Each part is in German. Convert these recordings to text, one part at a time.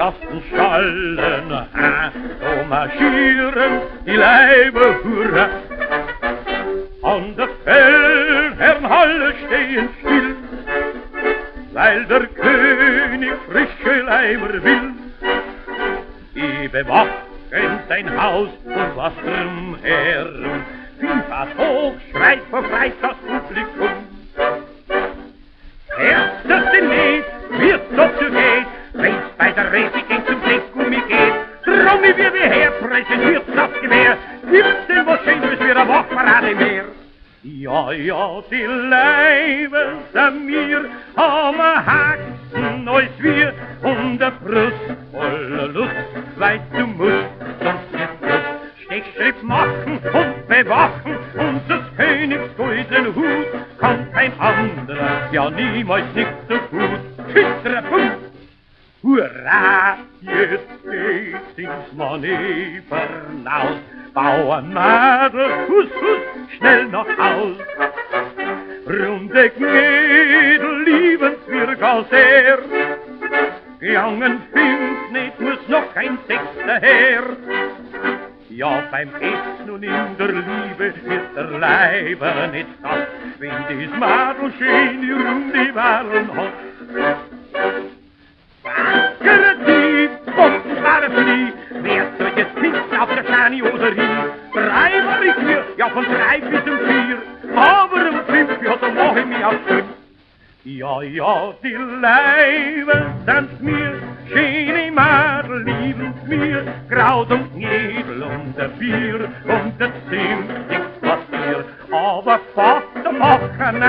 Gassen schallen, so marschieren die Leiber hurra. An der Feldherrnhalle stehen still, weil der König frische Leiber will. Die bewachen sein Haus und was drumherum, vielfach hoch schreit vor Freit das Publikum. Erstes Diner wird so zu geht, wenn's bei der Racing zum Blickgummi geht. Trommi wie her, präsentiert das Gewehr, gibt's denn was Schönes wie eine Wachparade mehr? Ja, ja, die Leiber an mir haben Haxen als wir und der Brust voller Lust, weil du musst, sonst wird Lust. Stechschritt machen und bewachen unseres Königs goldenen Hut, kann kein anderer, ja niemals nicht so gut. Schüttere Punkt! Hurra, jetzt geht's ins Manövern aus. Bauernmadel, Hus, Hus, schnell nach Haus. Runde Gnädel lieben's wir gar sehr. Gegangen 5, nicht muss noch ein 6. her. Ja, beim Essen und in der Liebe wird der Leiber nicht satt, wenn dies Madel schön die runde Wahlen hat. Kreativ, Bombenschware Flieh, wer soll jetzt sitzen auf der Schani oder hin? 3 war ich mir, ja von 3 bis um 4, aber um 5, ja da mach ich mich auf 5. Ja, ja, die Leiber sind mir, schöne Madel lieben's mir, Kraut und Nebel und der Bier und der Zimt, nichts passiert. Aber Vater machen,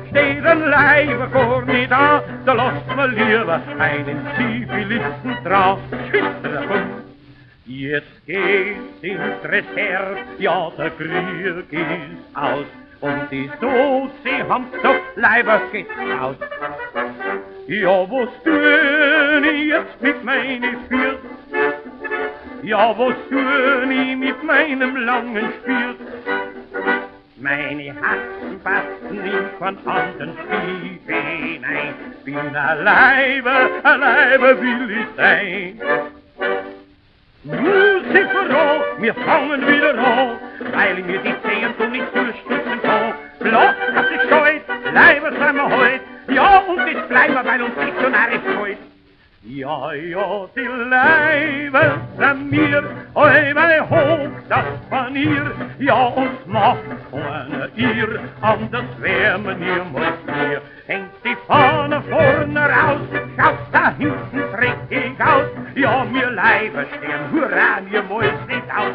steht ein Leiber gar nicht da, da lasst mal lieber einen Zivilisten dran. Schütterpunkt. Jetzt geht's ins Reserve, ja der Krieg ist aus, und die Sozi haben gesagt, Leiber geht's aus. Ja, was tun ich jetzt mit meinen Füßen? Ja, was tun ich mit meinem langen Spürt? Meine Haxen passen in von anderen Stiefel, nein, bin ein Leiber will ich sein. Nun sind wir roh, wir fangen wieder an, weil mir die Zehen so nicht durchstützen kann. Bloß hat sich scheut, Leiber sind wir heut, ja, und das bleiben wir, weil uns nicht so narrisch freut. Ja, ja, die Leiber sind mir, bei hoch das Panier, ja, uns macht keiner ihr, anders wär man niemals mir. Hängt die Fahne vorne raus, schaut da hinten dreckig aus, ja, mir Leiber stehen, hurra, mir muss nicht aus.